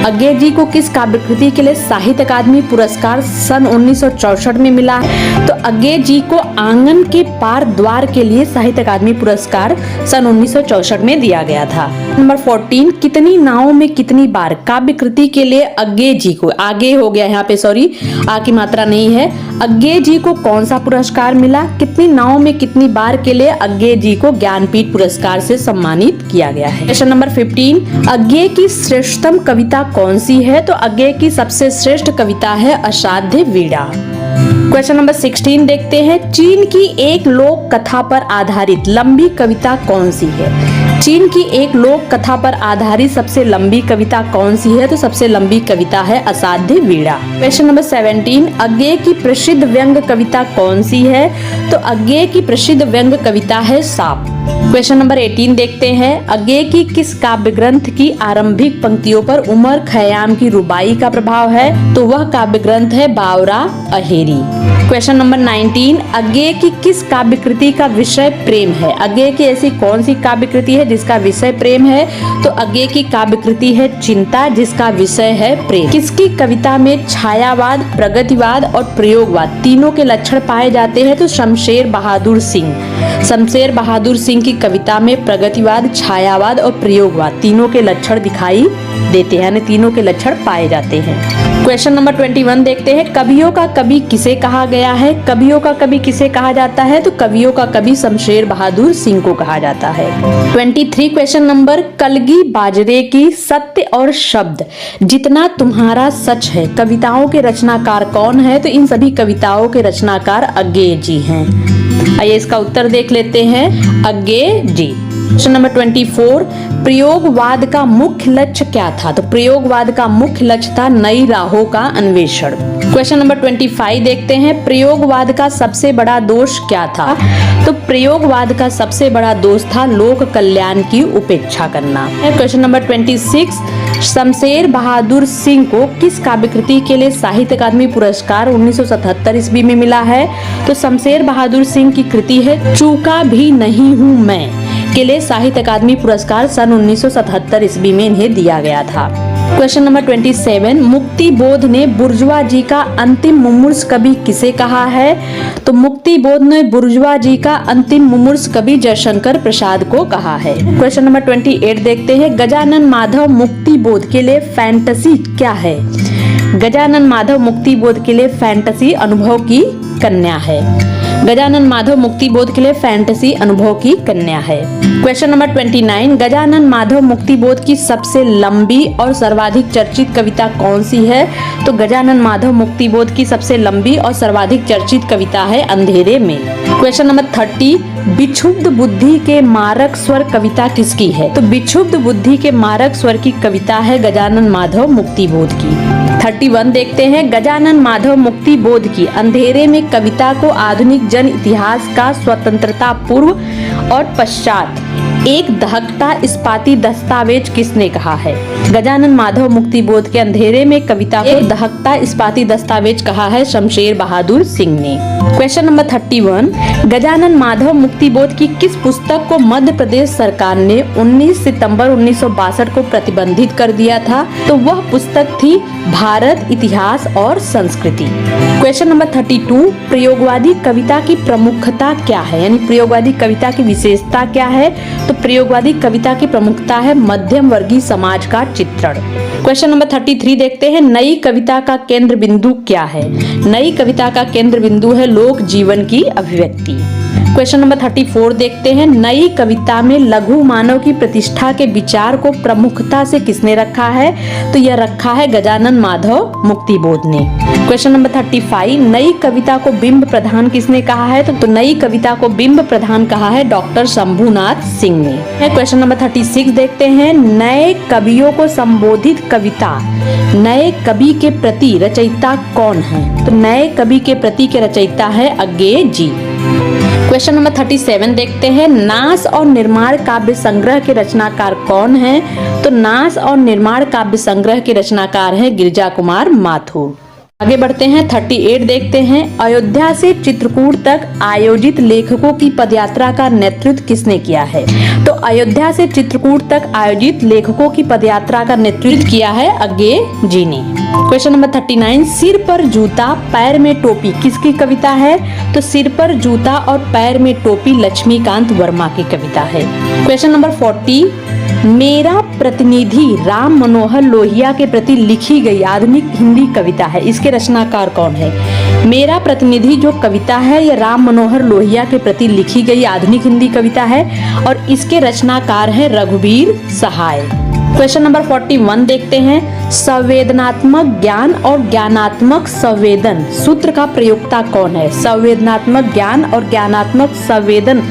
अज्ञे जी को किस काव्यकृति के लिए साहित्य अकादमी पुरस्कार सन 1964 में मिला है? तो अज्ञे जी को आंगन के पार द्वार के लिए साहित्य अकादमी पुरस्कार सन 1964 में दिया गया था। नंबर 14, कितनी नावों में कितनी बार काव्यकृति के लिए अज्ञे जी को, आगे हो गया यहाँ पे सॉरी आ की मात्रा नहीं है, अज्ञे जी को कौन सा पुरस्कार मिला? कितनी नावों में कितनी बार के लिए अज्ञे जी को ज्ञानपीठ पुरस्कार से सम्मानित किया गया है। क्वेश्चन नंबर 15, अज्ञे की श्रेष्ठतम कविता कौन सी है? तो अज्ञे की सबसे श्रेष्ठ कविता है असाध्य वीणा। क्वेश्चन नंबर 16 देखते हैं, चीन की एक लोक कथा पर आधारित लंबी कविता कौन सी है? चीन की एक लोक कथा पर आधारित सबसे लंबी कविता कौन सी है? तो सबसे लंबी कविता है असाध्य वीणा। क्वेश्चन नंबर 17, अज्ञे की प्रसिद्ध व्यंग्य कविता कौन सी है? तो अज्ञे की प्रसिद्ध व्यंग्य कविता है साप। क्वेश्चन नंबर 18 देखते हैं, अज्ञे की किस काव्य ग्रंथ की आरंभिक पंक्तियों पर उमर खयाम की रुबाई का प्रभाव है? तो वह काव्य ग्रंथ है बावरा अहेरी। क्वेश्चन नंबर 19, अज्ञे की किस काव्य कृति का विषय प्रेम है? अज्ञे की ऐसी कौन सी काव्य कृति है जिसका विषय प्रेम है? तो अज्ञे की काव्य कृति है चिंता, जिसका विषय है प्रेम। किसकी कविता में छायावाद, प्रगतिवाद और प्रयोगवाद तीनों के लक्षण पाए जाते हैं? तो शमशेर बहादुर सिंह। शमशेर बहादुर सिंह की कविता में प्रगतिवाद, छायावाद और प्रयोगवाद तीनों के लक्षण दिखाई देते हैं, यानी तीनों के लक्षण पाए जाते हैं। क्वेश्चन नंबर 21 देखते हैं, कवियों का कवि किसे कहा गया है? कवियों का कवि किसे कहा जाता है? तो कवियों का कवि शमशेर बहादुर सिंह को कहा जाता है। 23 क्वेश्चन नंबर, कलगी बाजरे की सत्य और शब्द जितना तुम्हारा सच है कविताओं के रचनाकार कौन है? तो इन सभी कविताओं के रचनाकार अज्ञे जी हैं। आइए इसका उत्तर देख लेते हैं, अज्ञे जी। क्वेश्चन नंबर 24, प्रयोगवाद का मुख्य लक्ष्य क्या था? तो प्रयोगवाद का मुख्य लक्ष्य था नई राहों का अन्वेषण। क्वेश्चन नंबर 25 देखते हैं, प्रयोगवाद का सबसे बड़ा दोष क्या था? तो प्रयोगवाद का सबसे बड़ा दोष था लोक कल्याण की उपेक्षा करना। क्वेश्चन नंबर 26, शमशेर बहादुर सिंह को किस काव्यकृति के लिए साहित्य अकादमी पुरस्कार 1977 ईस्वी में मिला है? तो शमशेर बहादुर सिंह की कृति है चूका भी नहीं हूँ मैं। के लिए साहित्य अकादमी पुरस्कार सन 1977 ईस्वी में इन्हें दिया गया था। क्वेश्चन नंबर 27, मुक्ति बोध ने बुर्जुआ जी का अंतिम मुमूर्ष कवि किसे कहा है? तो मुक्ति बोध ने बुर्जुआ जी का अंतिम मुमूर्ष कवि जयशंकर प्रसाद को कहा है। क्वेश्चन नंबर 28 देखते हैं, गजानन माधव मुक्ति बोध के लिए फैंटेसी क्या है? गजानन माधव मुक्ति बोध के लिए फैंटेसी अनुभव की कन्या है। गजानन माधव मुक्ति बोध के लिए फैंटेसी अनुभव की कन्या है। क्वेश्चन नंबर 29, गजानन माधव मुक्ति बोध की सबसे लंबी और सर्वाधिक चर्चित कविता कौन सी है? तो गजानन माधव मुक्ति बोध की सबसे लंबी और सर्वाधिक चर्चित कविता है अंधेरे में। क्वेश्चन नंबर 30, विक्षुब्ध बुद्धि के मारक स्वर कविता किसकी है? तो विक्षुब्ध बुद्धि के मारक स्वर की कविता है गजानन माधव मुक्ति बोध की। 31 देखते हैं, गजानन माधव मुक्ति बोध की अंधेरे में कविता को आधुनिक जन इतिहास का स्वतंत्रता पूर्व और पश्चात एक दहकता इस्पाती दस्तावेज किसने कहा है? गजानन माधव मुक्ति बोध के अंधेरे में कविता को दहकता इस्पाती दस्तावेज कहा है शमशेर बहादुर सिंह ने। क्वेश्चन नंबर 31, गजानन माधव मुक्ति बोध की किस पुस्तक को मध्य प्रदेश सरकार ने 19 सितंबर 1962 को प्रतिबंधित कर दिया था? तो वह पुस्तक थी भारत इतिहास और संस्कृति। क्वेश्चन नंबर 32, प्रयोगवादी कविता की प्रमुखता क्या है? यानी प्रयोगवादी कविता की विशेषता क्या है? तो प्रयोगवादी कविता की प्रमुखता है मध्यम वर्गीय समाज का चित्रण। क्वेश्चन नंबर 33 देखते हैं, नई कविता का केंद्र बिंदु क्या है? नई कविता का केंद्र बिंदु है लोक जीवन की अभिव्यक्ति। क्वेश्चन नंबर 34 देखते हैं, नई कविता में लघु मानव की प्रतिष्ठा के विचार को प्रमुखता से किसने रखा है? तो यह रखा है गजानन माधव मुक्ति बोध ने। क्वेश्चन नंबर 35, नई कविता को बिंब प्रधान किसने कहा है? तो नई कविता को बिंब प्रधान कहा है डॉक्टर शंभुनाथ सिंह ने। क्वेश्चन नंबर 36 देखते हैं, नए कवियों को संबोधित कविता नए कवि के प्रति रचयिता कौन है? तो नए कवि के प्रति के रचयिता है अज्ञे जी। क्वेश्चन नंबर 37 देखते हैं, नास और निर्माण काव्य संग्रह के रचनाकार कौन है? तो नास और निर्माण काव्य संग्रह के रचनाकार है गिरिजा कुमार माथुर। आगे बढ़ते हैं, 38 देखते हैं, अयोध्या से चित्रकूट तक आयोजित लेखकों की पदयात्रा का नेतृत्व किसने किया है? तो अयोध्या से चित्रकूट तक आयोजित लेखकों की पदयात्रा का नेतृत्व किया है अज्ञे जी ने। क्वेश्चन नंबर 39, सिर पर जूता पैर में टोपी किसकी कविता है? तो सिर पर जूता और पैर में टोपी लक्ष्मीकांत वर्मा की कविता है। क्वेश्चन नंबर 40, मेरा प्रतिनिधि राम मनोहर लोहिया के प्रति लिखी गई आधुनिक हिंदी कविता है, इसके रचनाकार कौन है? मेरा प्रतिनिधि जो कविता है यह राम मनोहर लोहिया के प्रति लिखी गई आधुनिक हिंदी कविता है और इसके रचनाकार है रघुवीर सहाय। क्वेश्चन नंबर 41 देखते हैं, संवेदनात्मक ज्ञान और ज्ञानात्मक संवेदन सूत्र का प्रयोक्ता कौन है? संवेदनात्मक ज्ञान और ज्ञानात्मक संवेदन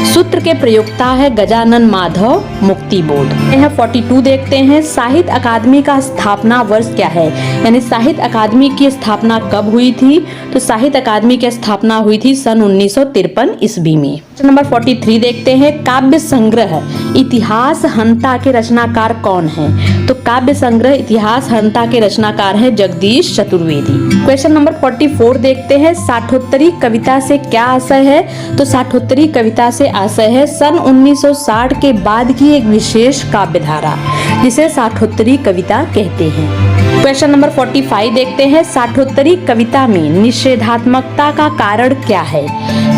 सूत्र के प्रयोक्ता है गजानन माधव मुक्ति बोध। 42 देखते हैं, साहित्य अकादमी का स्थापना वर्ष क्या है? यानी साहित्य अकादमी की स्थापना कब हुई थी? तो साहित्य अकादमी की स्थापना हुई थी सन 1953 ईस्वी में। नंबर 43 देखते हैं, काव्य संग्रह इतिहास हंता के रचनाकार कौन है? तो काव्य संग्रह इतिहास हंता के रचनाकार है जगदीश चतुर्वेदी। क्वेश्चन नंबर 44 देखते हैं, साठोत्तरी कविता से क्या आशय है? तो साठोत्तरी कविता से आशय है सन 1960 के बाद की एक विशेष काव्य धारा जिसे साठोत्तरी कविता कहते हैं। क्वेश्चन नंबर 45 देखते हैं, साठोत्तरी कविता में निषेधात्मकता का कारण क्या है?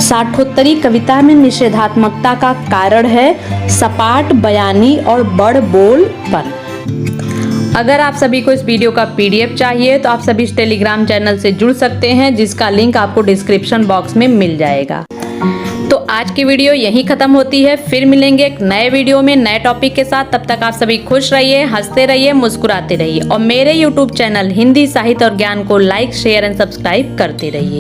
साठोत्तरी कविता में निषेधात्मकता का कारण है सपाट बयानी और बड़ बोलपन। अगर आप सभी को इस वीडियो का पीडीएफ चाहिए तो आप सभी इस टेलीग्राम चैनल से जुड़ सकते हैं जिसका लिंक आपको डिस्क्रिप्शन बॉक्स में मिल जाएगा। तो आज की वीडियो यहीं खत्म होती है, फिर मिलेंगे एक नए वीडियो में नए टॉपिक के साथ। तब तक आप सभी खुश रहिए, हंसते रहिए, मुस्कुराते रहिए और मेरे YouTube चैनल हिंदी साहित्य और ज्ञान को लाइक शेयर एंड सब्सक्राइब करते रहिए।